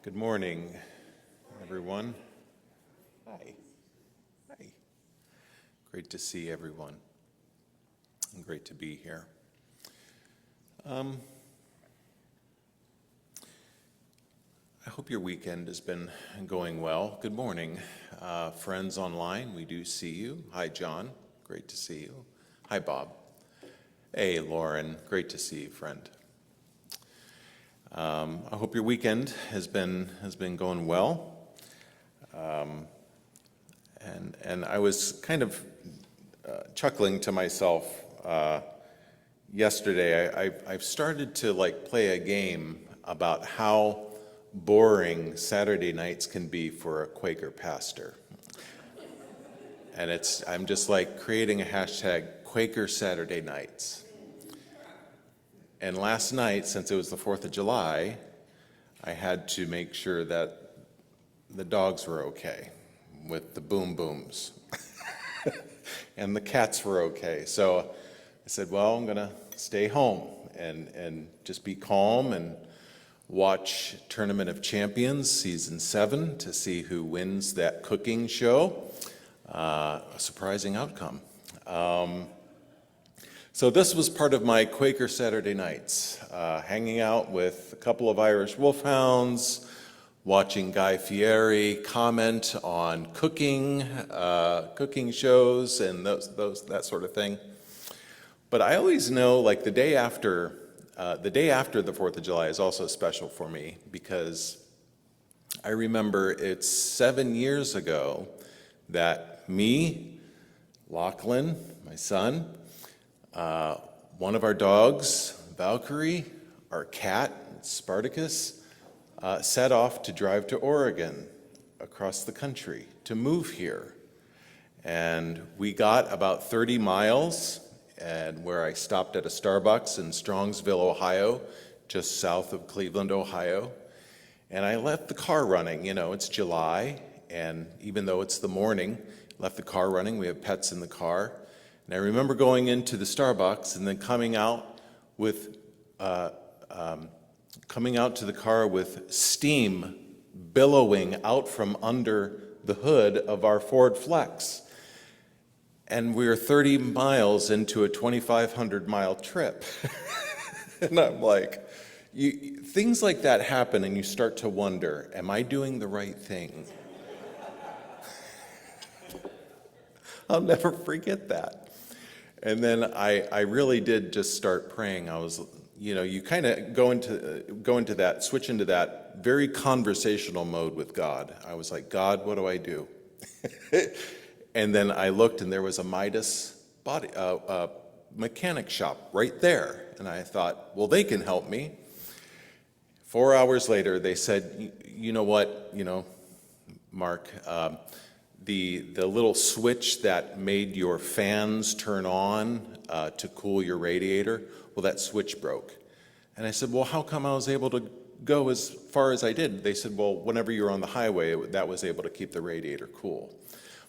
Good morning, everyone. Hi. Hi. Great to see everyone. And great to be here. I hope your weekend has been going well. Good morning, friends online. We do see you. Hi, John. Great to see you. Hi, Bob. Hey, Lauren. Great to see you, friend. I hope your weekend has been going well. And I was kind of chuckling to myself yesterday. I've started to play a game about how boring Saturday nights can be for a Quaker pastor. And I'm just creating a hashtag Quaker Saturday Nights. And last night, since it was the 4th of July, I had to make sure that the dogs were okay with the boom booms. And the cats were okay. So I said, well, I'm going to stay home and just be calm and watch Tournament of Champions Season 7 to see who wins that cooking show. A surprising outcome. So this was part of my Quaker Saturday nights, hanging out with a couple of Irish wolfhounds, watching Guy Fieri comment on cooking shows and that sort of thing. But I always know, the day after the 4th of July is also special for me because I remember it's 7 years ago that me, Lachlan, my son, one of our dogs, Valkyrie, our cat, Spartacus, set off to drive to Oregon across the country to move here. And we got about 30 miles, and where I stopped at a Starbucks in Strongsville, Ohio, just south of Cleveland, Ohio. And I left the car running. It's July, and even though it's the morning, left the car running. We have pets in the car. And I remember going into the Starbucks and then coming out to the car with steam billowing out from under the hood of our Ford Flex. And we were 30 miles into a 2,500-mile trip. And I'm like, things like that happen and you start to wonder, am I doing the right thing? I'll never forget that. And then I really did just start praying. I was, you kind of switch into that very conversational mode with God. I was like, God, what do I do? And then I looked and there was a Midas mechanic shop right there. And I thought, well, they can help me. 4 hours later, they said, you know what, Mark, the little switch that made your fans turn on to cool your radiator, well, that switch broke. And I said, well, how come I was able to go as far as I did? They said, well, whenever you're on the highway, that was able to keep the radiator cool.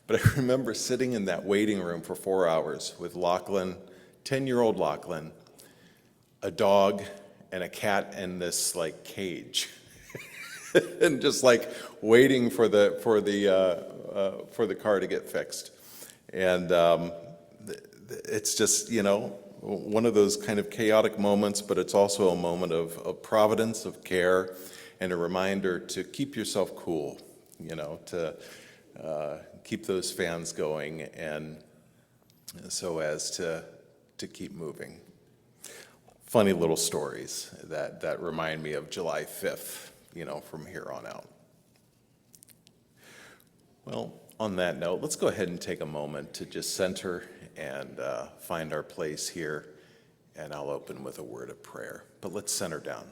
But I remember sitting in that waiting room for 4 hours with Lachlan, 10-year-old Lachlan, a dog and a cat in this cage. And just waiting for the car to get fixed. And it's just, one of those kind of chaotic moments, but it's also a moment of providence, of care, and a reminder to keep yourself cool, to keep those fans going, and so as to keep moving. Funny little stories that remind me of July 5th, from here on out. Well, on that note, let's go ahead and take a moment to just center and find our place here, and I'll open with a word of prayer. But let's center down.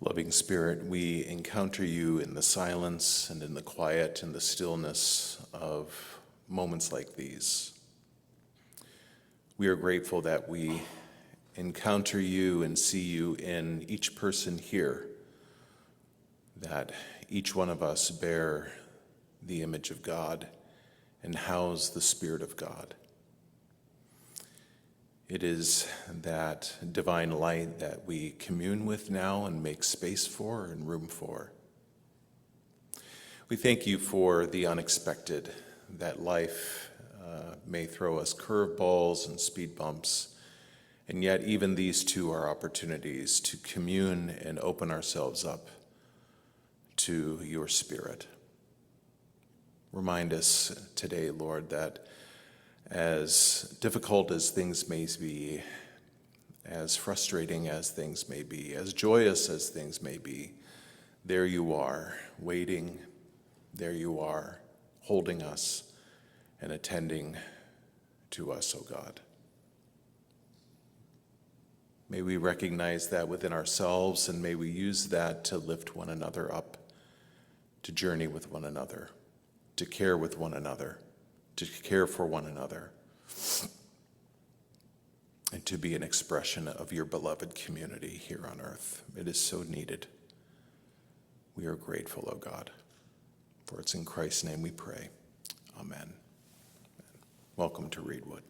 Loving Spirit, we encounter you in the silence and in the quiet and the stillness of moments like these. We are grateful that we encounter you and see you in each person here, that each one of us bear the image of God and house the Spirit of God. It is that divine light that we commune with now and make space for and room for. We thank you for the unexpected, that life may throw us curveballs and speed bumps, and yet even these two are opportunities to commune and open ourselves up to your Spirit. Remind us today, Lord, that as difficult as things may be, as frustrating as things may be, as joyous as things may be, there you are, waiting, there you are, holding us and attending to us, O God. May we recognize that within ourselves, and may we use that to lift one another up, to journey with one another, to care with one another, to care for one another, and to be an expression of your beloved community here on earth. It is so needed. We are grateful, O God, for it's in Christ's name we pray. Amen. Welcome to Reedwood.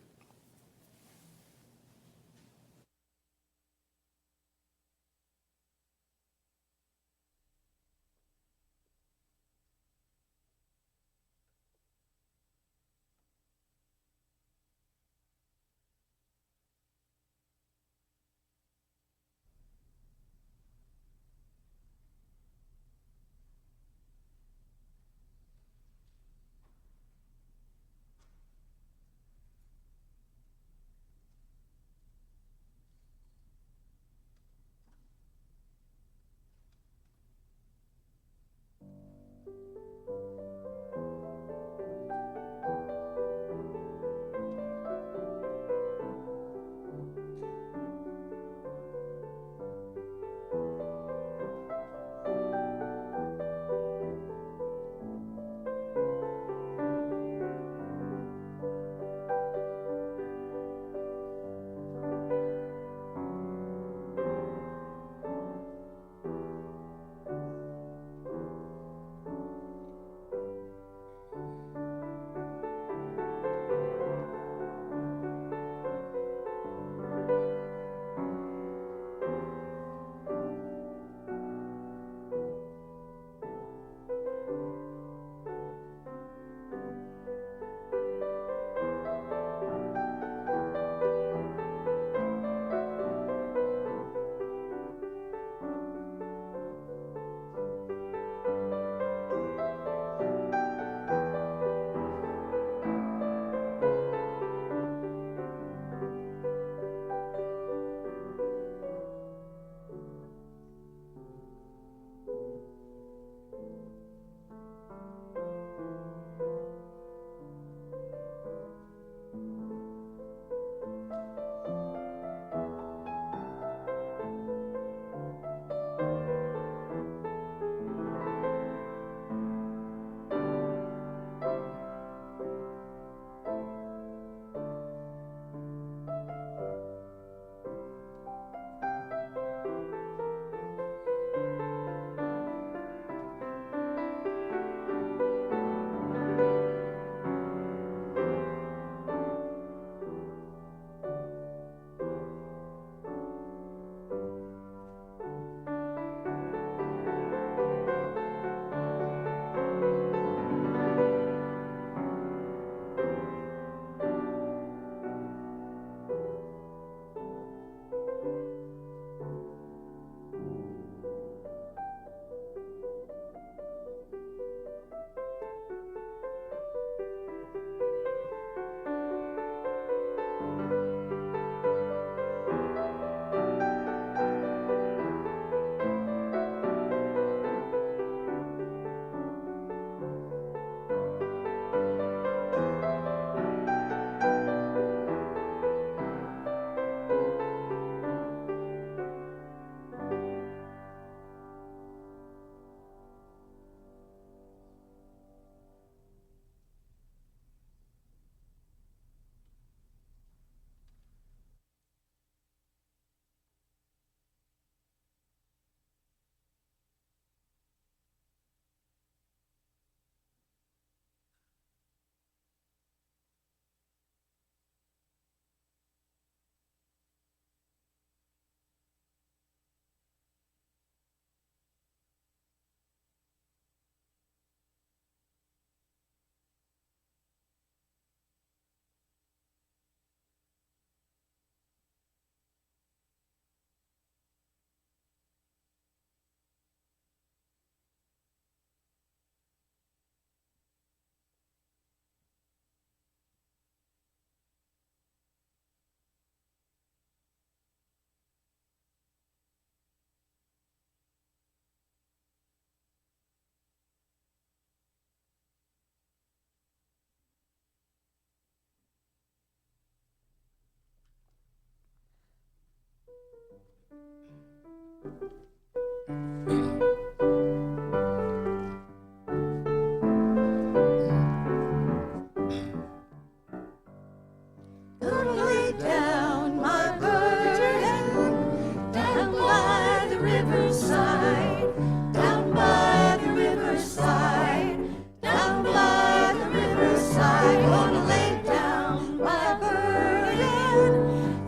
Gonna lay down my burden down by the riverside, down by the riverside, down by the riverside. Gonna lay down my burden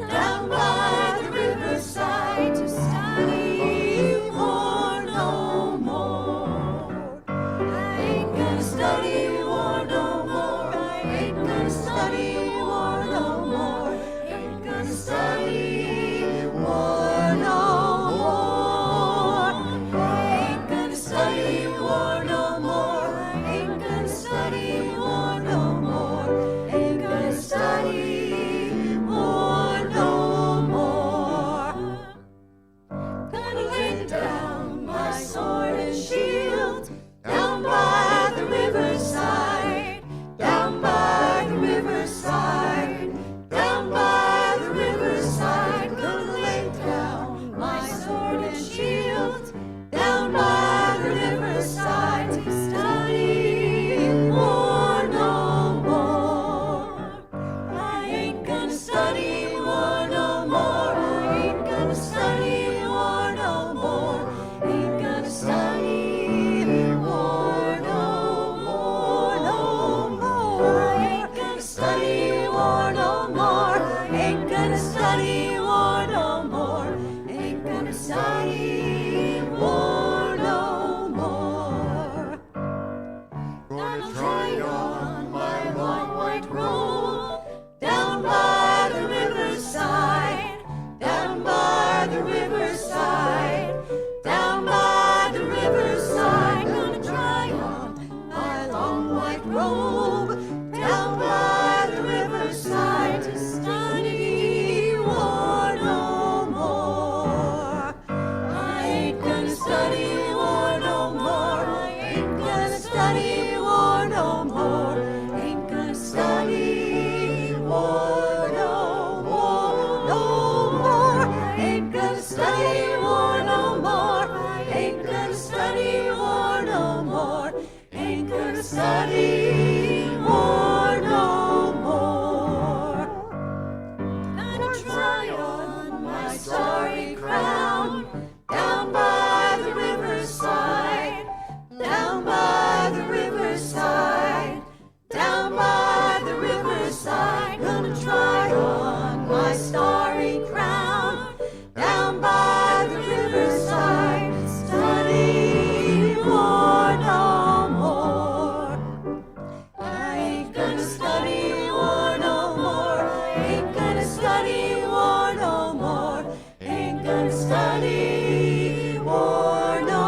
down by the riverside to study war no more. I ain't gonna study war no more. I ain't gonna study war no more. Ain't gonna study war no more. Ain't gonna study war no more. Ain't gonna study war no more. Ain't gonna study war no more. Gonna lay down my sword and shield down by the riverside, down by the riverside, down by the riverside. Gonna lay down my sword and shield down by the riverside to study war no more. I ain't gonna study war no more. I ain't gonna study war no more. Ain't gonna study war no more, no more. I ain't gonna study war no more. Ain't gonna study war no more. Ain't gonna study war no more. Gonna try on my long white robe down by the riverside, down by the riverside, down by the riverside. Gonna try on my long white robe down by the riverside to study war no more. I ain't gonna study war no more. I ain't gonna study war no more. Ain't gonna study war no more, no more. Ain't gonna study war no more. Ain't gonna study war no more. Ain't gonna study war no more. Gonna try on my starry crown down by the riverside, down by the riverside, down by the riverside. Gonna try on my starry crown down by the riverside. Study war no more. I ain't gonna study war no more. I ain't gonna study war no more. Ain't gonna study war no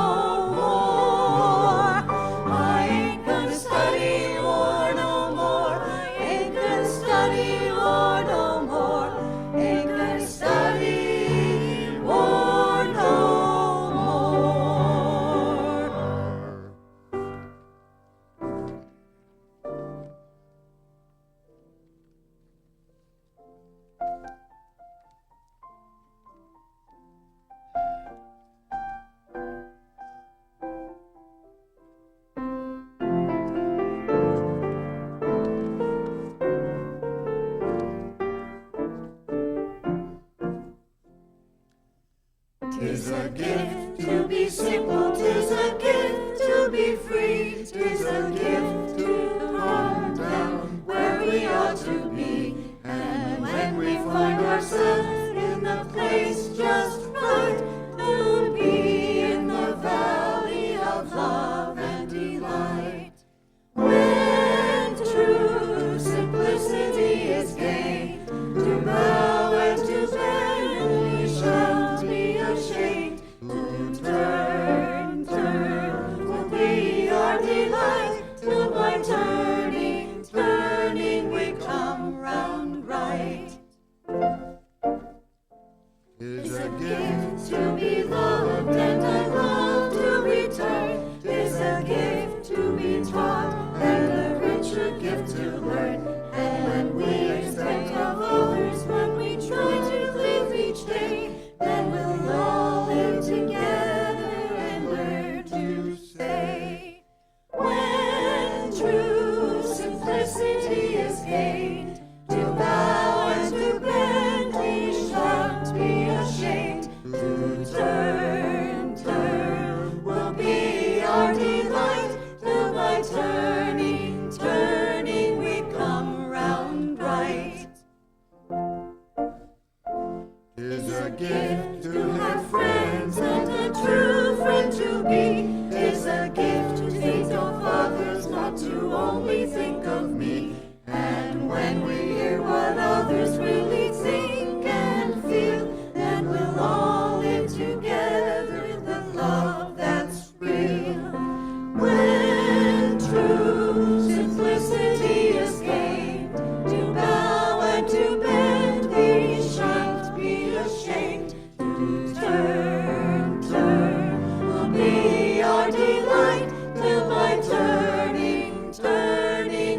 more. I ain't gonna study war no more. I ain't gonna study war no more. Ain't gonna study war no more. Tis a gift to be simple, tis a gift to be free, tis a gift to come down where we ought to be. And when we find ourselves in the place just right, to be in the valley of love and delight. When true simplicity is gained, to bow and to bend, we shall be ashamed. To turn will be our delight. To gift to have friends, and a true friend to be is a gift to think of others, not to only think of me. And when we hear what others really think and feel, then we'll all live together in the love that's real. When true simplicity is gained, to bow and to bend, we shan't be ashamed. To turn will be our delight, till by turning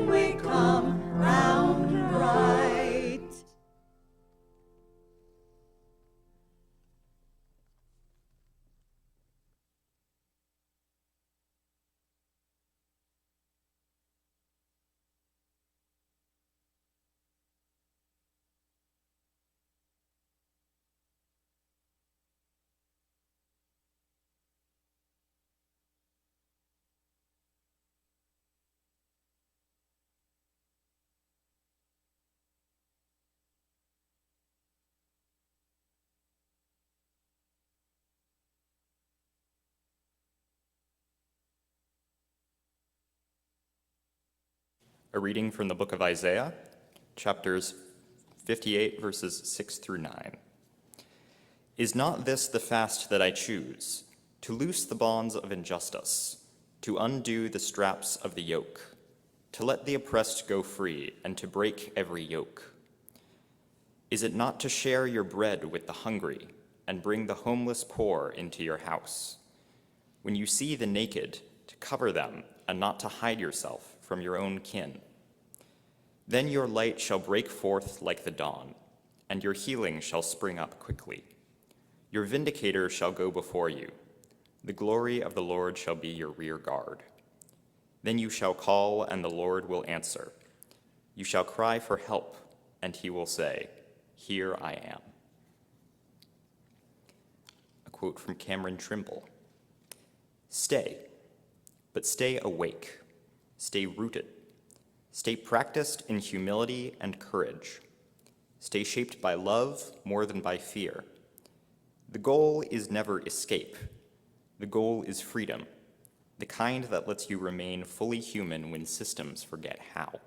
we come round right. A reading from the book of Isaiah, chapters 58, verses 6 through 9. Is not this the fast that I choose, to loose the bonds of injustice, to undo the straps of the yoke, to let the oppressed go free, and to break every yoke? Is it not to share your bread with the hungry, and bring the homeless poor into your house? When you see the naked, to cover them, and not to hide yourself from your own kin. Then your light shall break forth like the dawn, and your healing shall spring up quickly. Your vindicator shall go before you. The glory of the Lord shall be your rear guard. Then you shall call, and the Lord will answer. You shall cry for help, and he will say, Here I am. A quote from Cameron Trimble. Stay, but stay awake. Stay rooted. Stay practiced in humility and courage. Stay shaped by love more than by fear. The goal is never escape. The goal is freedom, the kind that lets you remain fully human when systems forget how.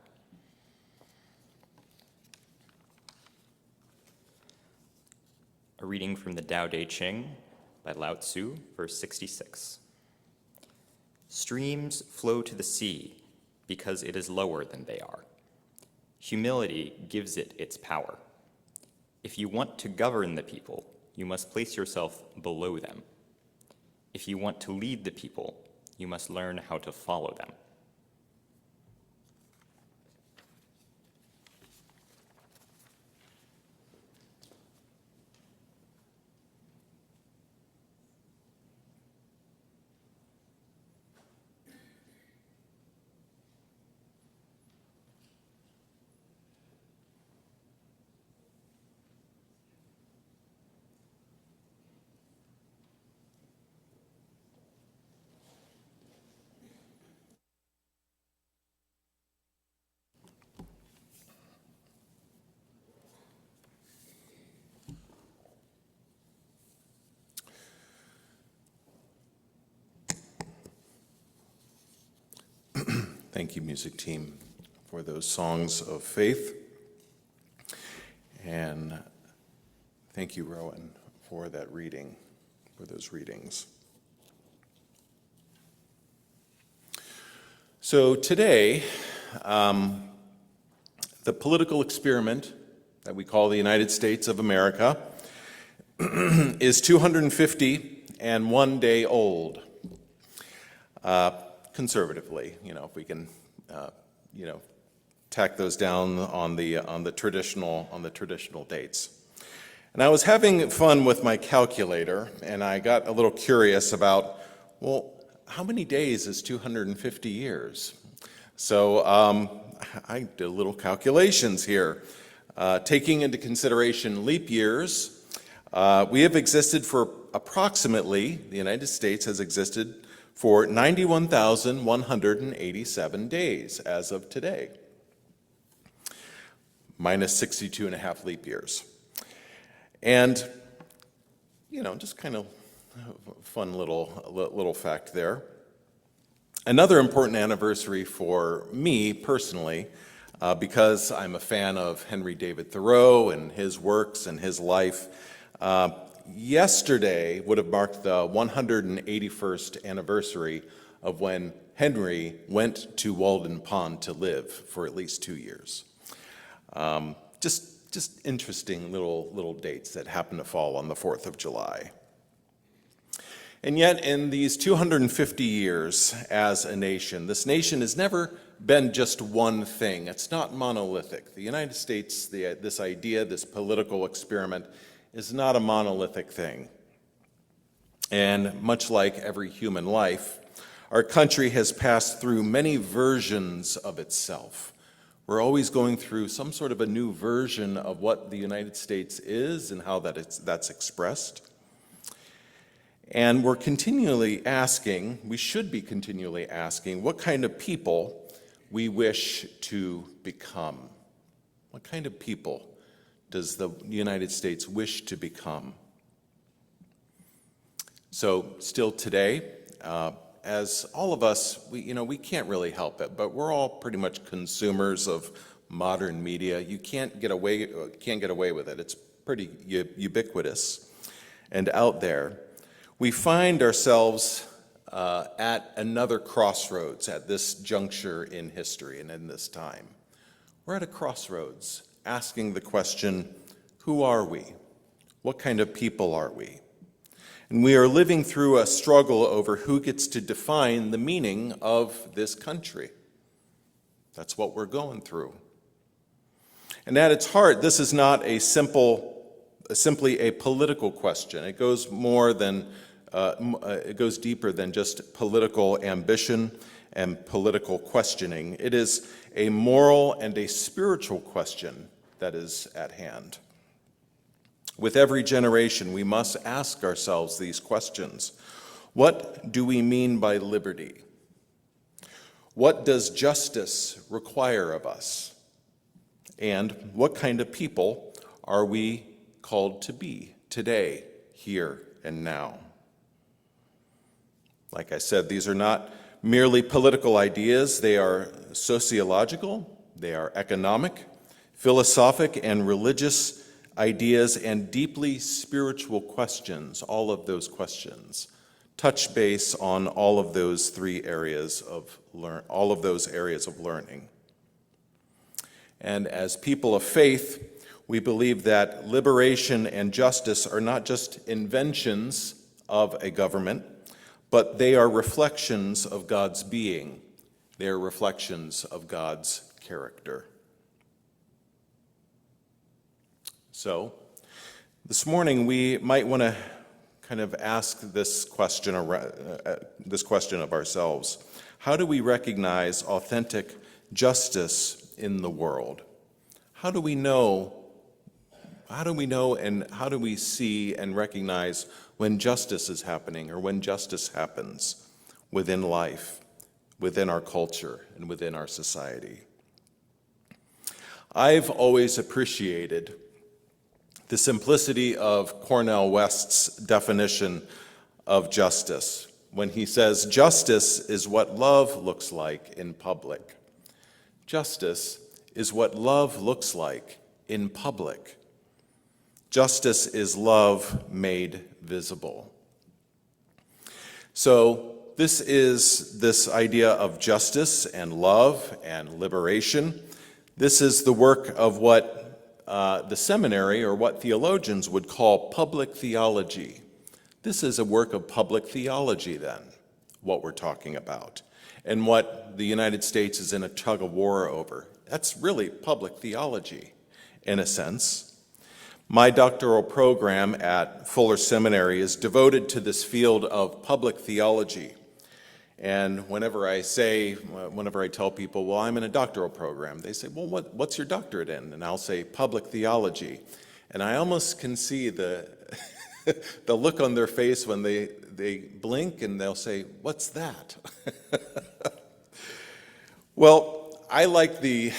A reading from the Tao Te Ching by Lao Tzu, verse 66. Streams flow to the sea because it is lower than they are. Humility gives it its power. If you want to govern the people, you must place yourself below them. If you want to lead the people, you must learn how to follow them. Thank you, music team, for those songs of faith. And thank you, Rowan, for that reading, for those readings. So today, the political experiment that we call the United States of America is 251 days old. Conservatively, if we can, tack those down on the traditional dates. And I was having fun with my calculator, and I got a little curious about, well, how many days is 250 years? So I did a little calculations here, taking into consideration leap years. We have existed for approximately, the United States has existed for 91,187 days as of today, minus 62 and a half leap years. And just kind of fun little fact there. Another important anniversary for me personally, because I'm a fan of Henry David Thoreau and his works and his life. Yesterday would have marked the 181st anniversary of when Henry went to Walden Pond to live for at least 2 years. Just interesting little dates that happen to fall on the 4th of July. And yet, in these 250 years as a nation, this nation has never been just one thing. It's not monolithic. The United States, this idea, this political experiment, is not a monolithic thing. And much like every human life, our country has passed through many versions of itself. We're always going through some sort of a new version of what the United States is and how that's expressed. And we're continually asking, we should be continually asking, what kind of people we wish to become. What kind of people does the United States wish to become? So still today, as all of us, we can't really help it, but we're all pretty much consumers of modern media. You can't get away with it. It's pretty ubiquitous and out there. We find ourselves at another crossroads at this juncture in history and in this time. We're at a crossroads, asking the question, who are we? What kind of people are we? And we are living through a struggle over who gets to define the meaning of this country. That's what we're going through. And at its heart, this is not simply a political question. It goes it goes deeper than just political ambition and political questioning. It is a moral and a spiritual question that is at hand. With every generation, we must ask ourselves these questions. What do we mean by liberty? What does justice require of us? And what kind of people are we called to be today, here, and now? Like I said, these are not merely political ideas. They are sociological, they are economic, philosophic, and religious ideas, and deeply spiritual questions. All of those questions touch base on all of those areas of learning. And as people of faith, we believe that liberation and justice are not just inventions of a government, but they are reflections of God's being. They are reflections of God's character. So, this morning we might want to kind of ask this question of ourselves. How do we recognize authentic justice in the world? How do we know and how do we see and recognize when justice is happening or when justice happens within life, within our culture, and within our society? I've always appreciated the simplicity of Cornel West's definition of justice when he says, justice is what love looks like in public. Justice is what love looks like in public. Justice is love made visible. So this idea of justice and love and liberation, this is the work of what the seminary, or what theologians would call public theology. This is a work of public theology then, what we're talking about, and what the United States is in a tug of war over. That's really public theology, in a sense. My doctoral program at Fuller Seminary is devoted to this field of public theology. And whenever I tell people, well, I'm in a doctoral program, they say, well, what's your doctorate in? And I'll say public theology. And I almost can see the the look on their face when they blink and they'll say, what's that? Well, I like the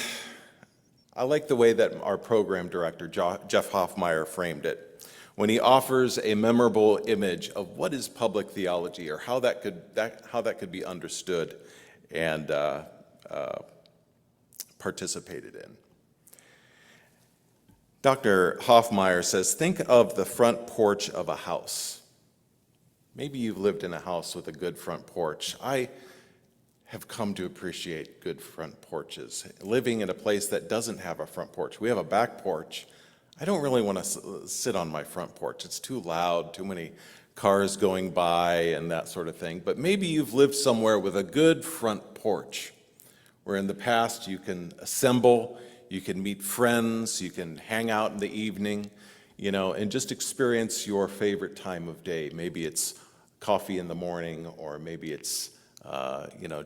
way that our program director, Jeff Hoffmeyer, framed it when he offers a memorable image of what is public theology, or how that could be understood and participated in. Dr. Hoffmeyer says, think of the front porch of a house. Maybe you've lived in a house with a good front porch. I have come to appreciate good front porches. Living in a place that doesn't have a front porch. We have a back porch. I don't really want to sit on my front porch. It's too loud, too many cars going by and that sort of thing. But maybe you've lived somewhere with a good front porch, where in the past you can assemble, you can meet friends, you can hang out in the evening, and just experience your favorite time of day. Maybe it's coffee in the morning, or maybe it's,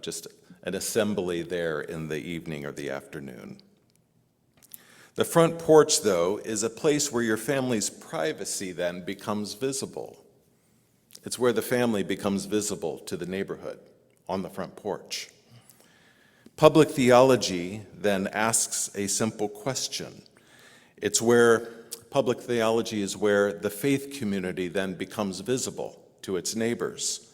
just an assembly there in the evening or the afternoon. The front porch, though, is a place where your family's privacy then becomes visible. It's where the family becomes visible to the neighborhood, on the front porch. Public theology then asks a simple question. Public theology is where the faith community then becomes visible to its neighbors.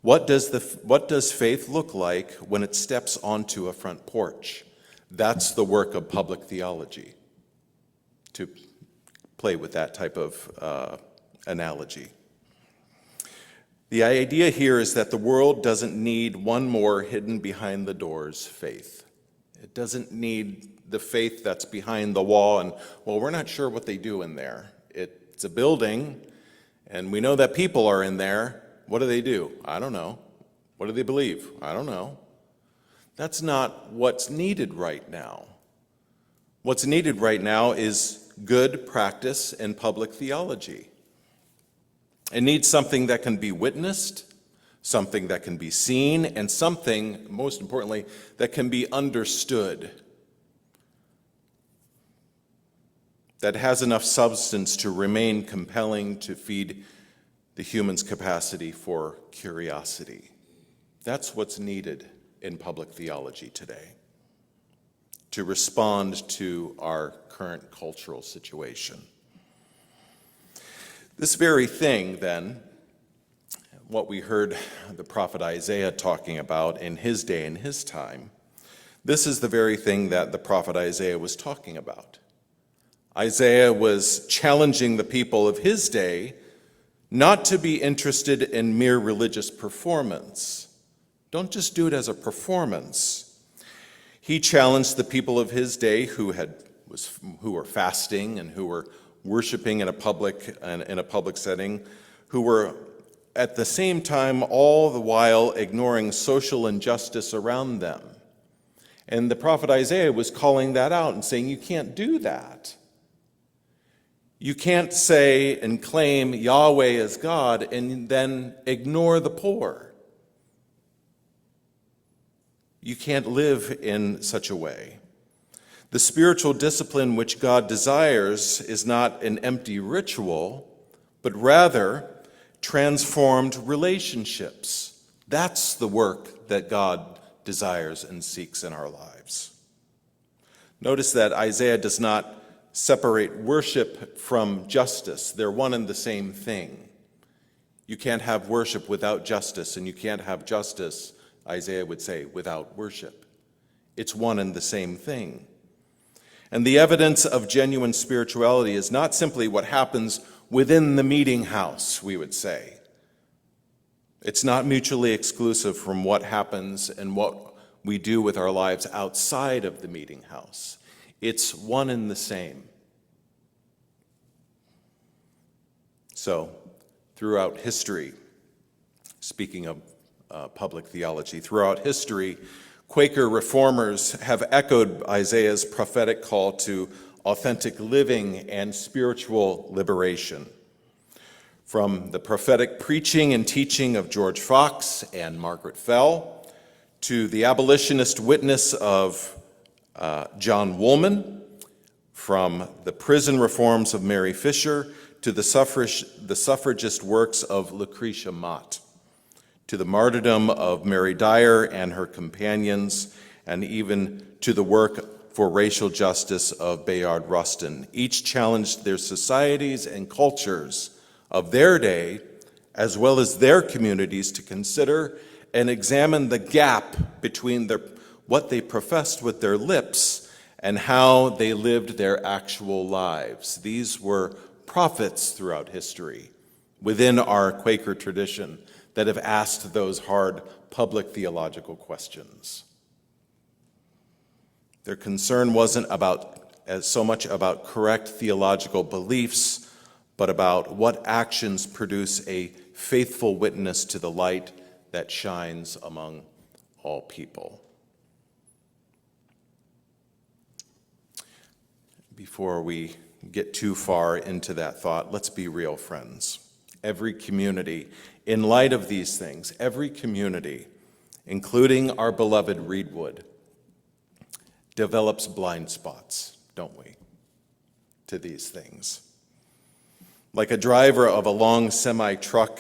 What does faith look like when it steps onto a front porch? That's the work of public theology, to play with that type of analogy. The idea here is that the world doesn't need one more hidden behind the doors faith. It doesn't need the faith that's behind the wall and, well, we're not sure what they do in there. It's a building, and we know that people are in there. What do they do? I don't know. What do they believe? I don't know. That's not what's needed right now. What's needed right now is good practice in public theology. It needs something that can be witnessed, something that can be seen, and something, most importantly, that can be understood, that has enough substance to remain compelling to feed the human's capacity for curiosity. That's what's needed in public theology today, to respond to our current cultural situation. This very thing, then, what we heard the prophet Isaiah talking about in his day and his time, this is the very thing that the prophet Isaiah was talking about. Isaiah was challenging the people of his day not to be interested in mere religious performance. Don't just do it as a performance. He challenged the people of his day who were fasting and who were worshiping in a public setting, who were at the same time all the while ignoring social injustice around them. And the prophet Isaiah was calling that out and saying, you can't do that. You can't say and claim Yahweh as God and then ignore the poor. You can't live in such a way. The spiritual discipline which God desires is not an empty ritual, but rather transformed relationships. That's the work that God desires and seeks in our lives. Notice that Isaiah does not separate worship from justice. They're one and the same thing. You can't have worship without justice, and you can't have justice, Isaiah would say, without worship. It's one and the same thing. And the evidence of genuine spirituality is not simply what happens within the meeting house, we would say. It's not mutually exclusive from what happens and what we do with our lives outside of the meeting house. It's one and the same. So, throughout history, speaking of public theology, throughout history, Quaker reformers have echoed Isaiah's prophetic call to authentic living and spiritual liberation. From the prophetic preaching and teaching of George Fox and Margaret Fell, to the abolitionist witness of John Woolman, from the prison reforms of Mary Fisher, to the suffragist works of Lucretia Mott, to the martyrdom of Mary Dyer and her companions, and even to the work for Racial Justice of Bayard Rustin. Each challenged their societies and cultures of their day, as well as their communities, to consider and examine the gap between what they professed with their lips and how they lived their actual lives. These were prophets throughout history within our Quaker tradition that have asked those hard public theological questions. Their concern wasn't so much about correct theological beliefs, but about what actions produce a faithful witness to the light that shines among all people. Before we get too far into that thought, let's be real, friends. Every community, in light of these things, every community, including our beloved Reedwood, develops blind spots, don't we, to these things. Like a driver of a long semi-truck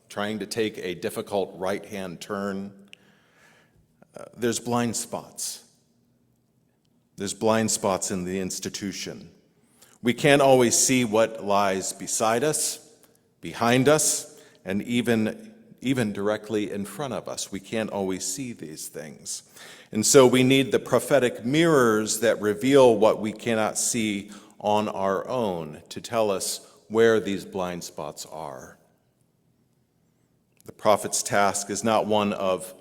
trying to take a difficult right-hand turn, there's blind spots. There's blind spots in the institution. We can't always see what lies beside us, behind us, and even directly in front of us. We can't always see these things. And so we need the prophetic mirrors that reveal what we cannot see on our own to tell us where these blind spots are. The prophet's task is not one of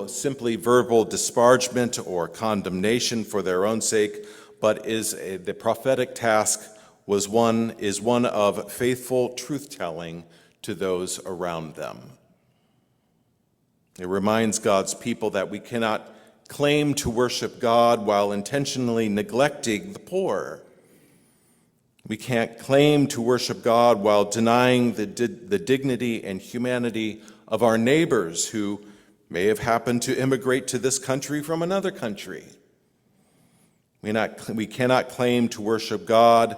simply verbal disparagement or condemnation for their own sake, but the prophetic task is one of faithful truth-telling to those around them. It reminds God's people that we cannot claim to worship God while intentionally neglecting the poor. We can't claim to worship God while denying the dignity and humanity of our neighbors who may have happened to immigrate to this country from another country. We cannot claim to worship God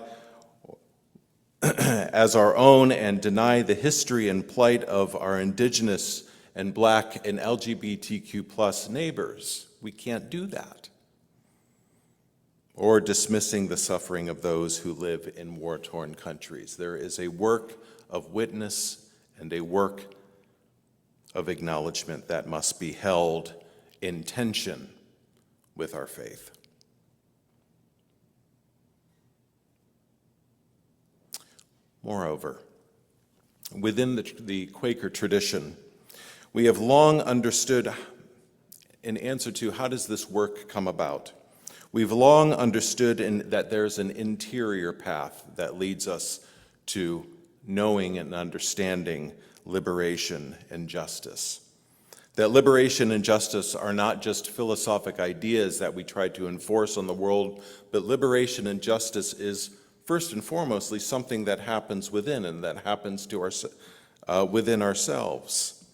as our own and deny the history and plight of our indigenous and Black and LGBTQ plus neighbors. We can't do that. Or dismissing the suffering of those who live in war-torn countries. There is a work of witness and a work of acknowledgement that must be held in tension with our faith. Moreover, within the Quaker tradition, we have long understood, in answer to how does this work come about, we've long understood that there's an interior path that leads us to knowing and understanding liberation and justice. That liberation and justice are not just philosophic ideas that we try to enforce on the world, but liberation and justice is first and foremostly something that happens within and that happens to within ourselves.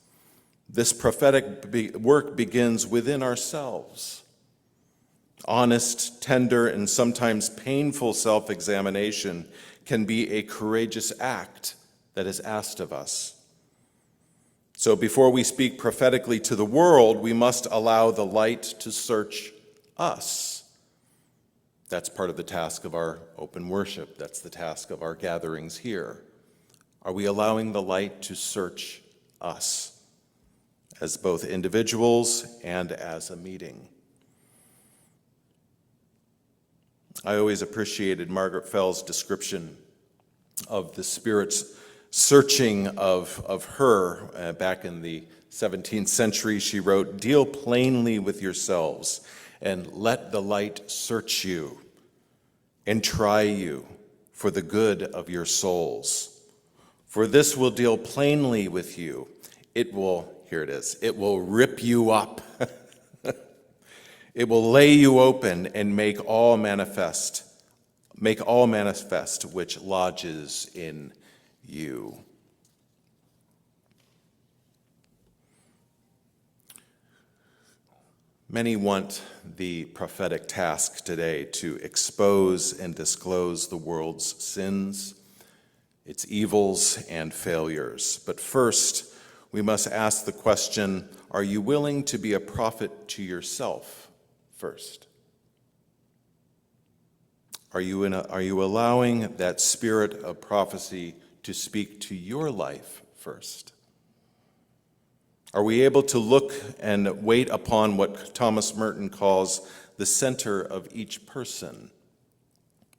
This prophetic work begins within ourselves. Honest, tender, and sometimes painful self-examination can be a courageous act that is asked of us. So before we speak prophetically to the world, we must allow the light to search us. That's part of the task of our open worship. That's the task of our gatherings here. Are we allowing the light to search us as both individuals and as a meeting? I always appreciated Margaret Fell's description of the Spirit's searching of her back in the 17th century. She wrote, "Deal plainly with yourselves and let the light search you and try you for the good of your souls. For this will deal plainly with you. It will," here it is, "it will rip you up. It will lay you open and make all manifest which lodges in you." Many want the prophetic task today to expose and disclose the world's sins, its evils and failures. But first, we must ask the question, are you willing to be a prophet to yourself first? Are you allowing that spirit of prophecy to speak to your life first? Are we able to look and wait upon what Thomas Merton calls the center of each person,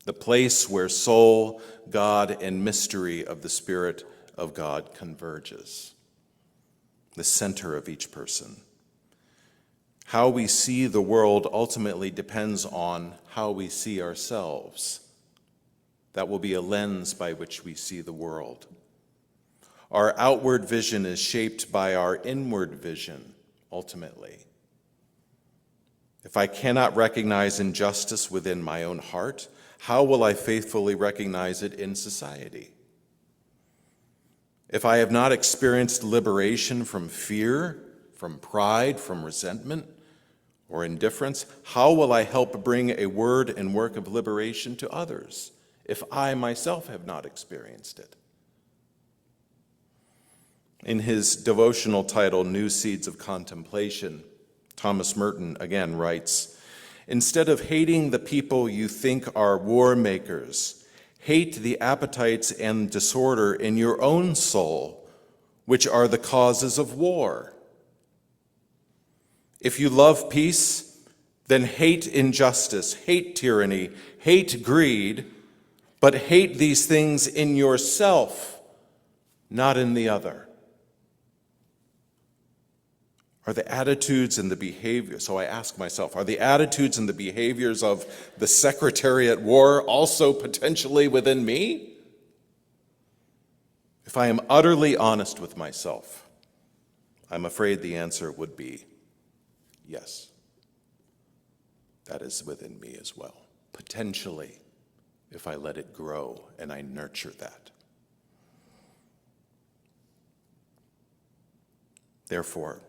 the place where soul, God, and mystery of the Spirit of God converges? The center of each person. How we see the world ultimately depends on how we see ourselves. That will be a lens by which we see the world. Our outward vision is shaped by our inward vision, ultimately. If I cannot recognize injustice within my own heart, how will I faithfully recognize it in society? If I have not experienced liberation from fear, from pride, from resentment, or indifference, how will I help bring a word and work of liberation to others if I myself have not experienced it? In his devotional title, New Seeds of Contemplation, Thomas Merton again writes, "Instead of hating the people you think are war makers, hate the appetites and disorder in your own soul, which are the causes of war. If you love peace, then hate injustice, hate tyranny, hate greed, but hate these things in yourself, not in the other." Are the attitudes and the behavior, so I ask myself, are the attitudes and the behaviors of the secretary at war also potentially within me? If I am utterly honest with myself, I'm afraid the answer would be yes. That is within me as well, potentially, if I let it grow and I nurture that. Therefore,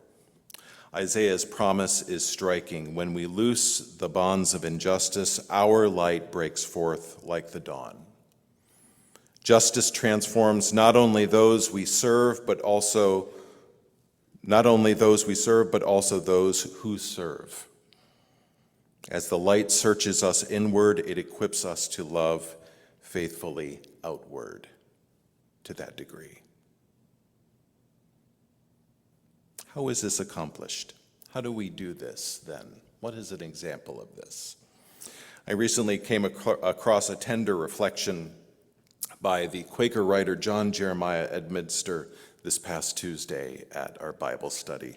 Isaiah's promise is striking. When we loose the bonds of injustice, our light breaks forth like the dawn. Justice transforms not only those we serve, but also those who serve. As the light searches us inward, it equips us to love faithfully outward to that degree. How is this accomplished? How do we do this then? What is an example of this? I recently came across a tender reflection by the Quaker writer John Jeremiah Edminster this past Tuesday at our Bible study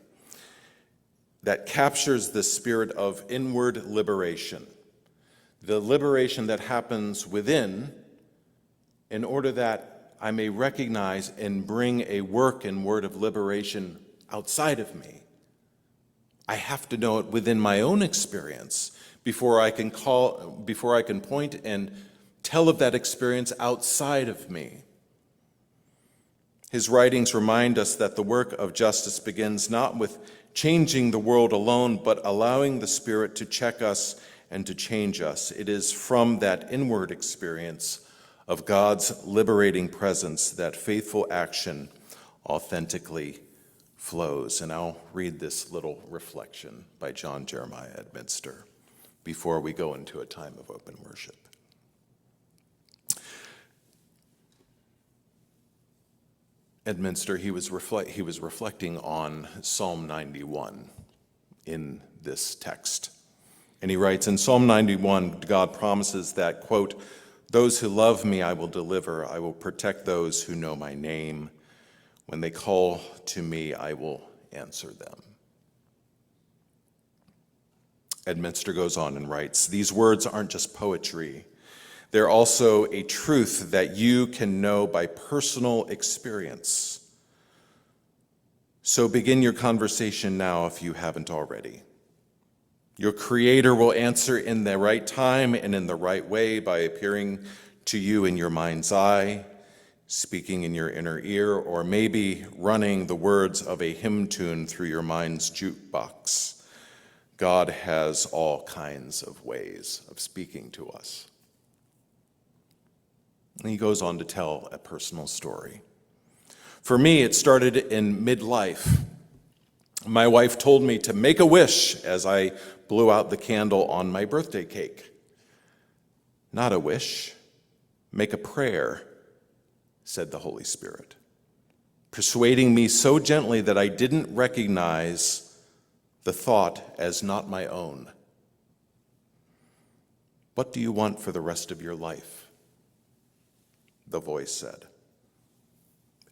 that captures the spirit of inward liberation, the liberation that happens within in order that I may recognize and bring a work and word of liberation outside of me. I have to know it within my own experience before I can point and tell of that experience outside of me. His writings remind us that the work of justice begins not with changing the world alone, but allowing the Spirit to check us and to change us. It is from that inward experience of God's liberating presence that faithful action authentically flows. And I'll read this little reflection by John Jeremiah Edminster before we go into a time of open worship. Edminster, he was reflecting on Psalm 91 in this text. And he writes, in Psalm 91, God promises that, quote, "Those who love me I will deliver. I will protect those who know my name. When they call to me, I will answer them." Edminster goes on and writes, "These words aren't just poetry. They're also a truth that you can know by personal experience. So begin your conversation now if you haven't already. Your Creator will answer in the right time and in the right way by appearing to you in your mind's eye, speaking in your inner ear, or maybe running the words of a hymn tune through your mind's jukebox. God has all kinds of ways of speaking to us." And he goes on to tell a personal story. For me, it started in midlife. My wife told me to make a wish as I blew out the candle on my birthday cake. Not a wish. Make a prayer, said the Holy Spirit, persuading me so gently that I didn't recognize the thought as not my own. What do you want for the rest of your life? The voice said.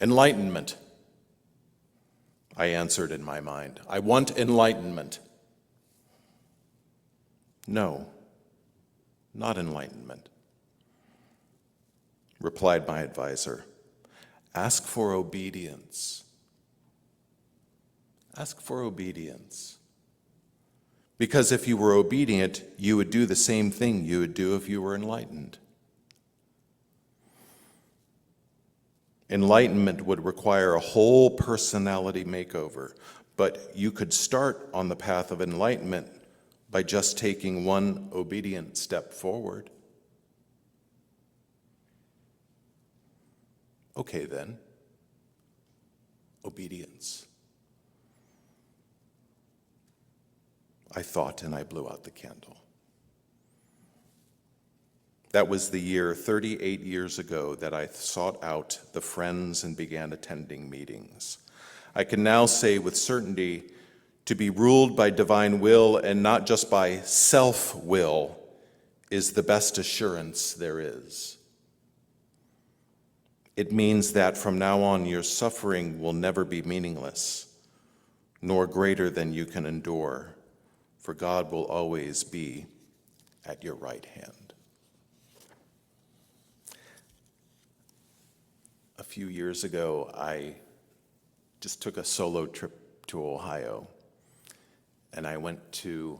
Enlightenment. I answered in my mind. I want enlightenment. No, not enlightenment, replied my advisor. Ask for obedience. Ask for obedience. Because if you were obedient, you would do the same thing you would do if you were enlightened. Enlightenment would require a whole personality makeover, but you could start on the path of enlightenment by just taking one obedient step forward. Okay then, obedience. I thought, and I blew out the candle. That was the year 38 years ago that I sought out the friends and began attending meetings. I can now say with certainty, to be ruled by divine will and not just by self-will is the best assurance there is. It means that from now on your suffering will never be meaningless, nor greater than you can endure, for God will always be at your right hand. A few years ago, I just took a solo trip to Ohio, and I went to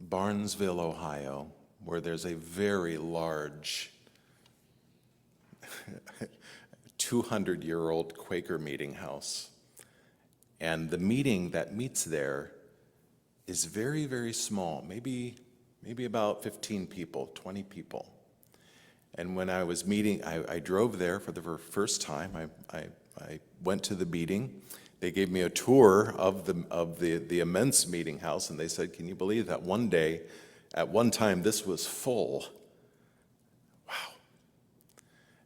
Barnesville, Ohio, where there's a very large 200-year-old Quaker meeting house. And the meeting that meets there is very, very small, maybe about 15 people, 20 people. And when I was meeting, I drove there for the first time. I went to the meeting. They gave me a tour of the immense meeting house, and they said, "Can you believe that one day, at one time, this was full?" Wow.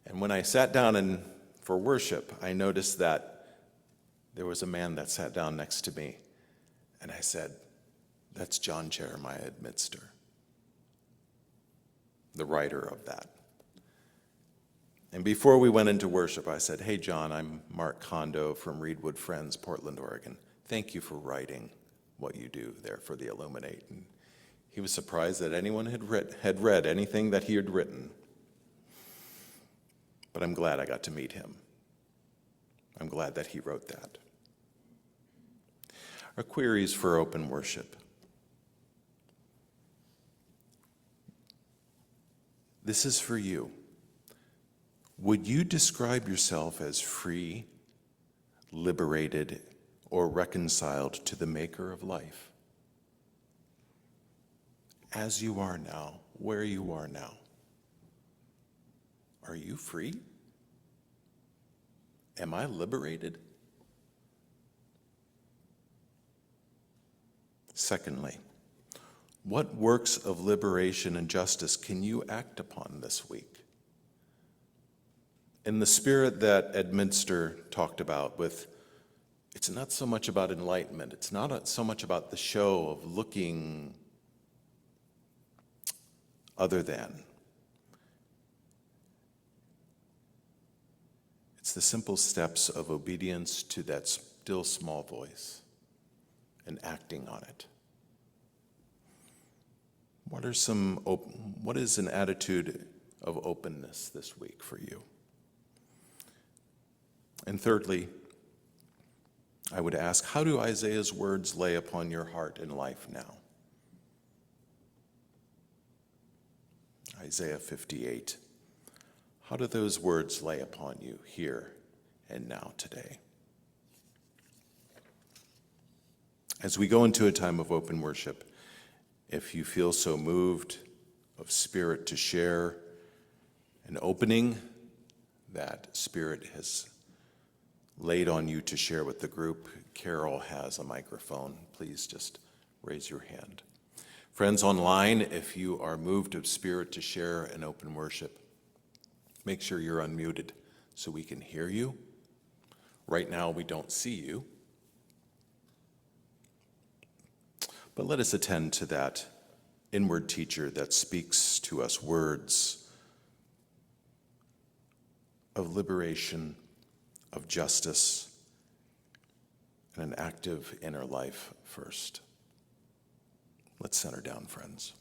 And when I sat down for worship, I noticed that there was a man that sat down next to me, and I said, "That's John Jeremiah Edminster, the writer of that." And before we went into worship, I said, "Hey, John, I'm Mark Condo from Reedwood Friends, Portland, Oregon. Thank you for writing what you do there for the Illuminate." And he was surprised that anyone had read anything that he had written. But I'm glad I got to meet him. I'm glad that he wrote that. Our queries for open worship. This is for you. Would you describe yourself as free, liberated, or reconciled to the Maker of life? As you are now, where you are now, are you free? Am I liberated? Secondly, what works of liberation and justice can you act upon this week? In the spirit that Edminster talked about it's not so much about enlightenment, it's not so much about the show of looking other than. It's the simple steps of obedience to that still small voice and acting on it. What is an attitude of openness this week for you? And thirdly, I would ask, how do Isaiah's words lay upon your heart and life now? Isaiah 58. How do those words lay upon you here and now today? As we go into a time of open worship, if you feel so moved of spirit to share an opening that Spirit has laid on you to share with the group, Carol has a microphone. Please just raise your hand. Friends online, if you are moved of spirit to share an open worship, make sure you're unmuted so we can hear you. Right now, we don't see you. But let us attend to that inward teacher that speaks to us words of liberation, of justice, and an active inner life first. Let's center down, friends.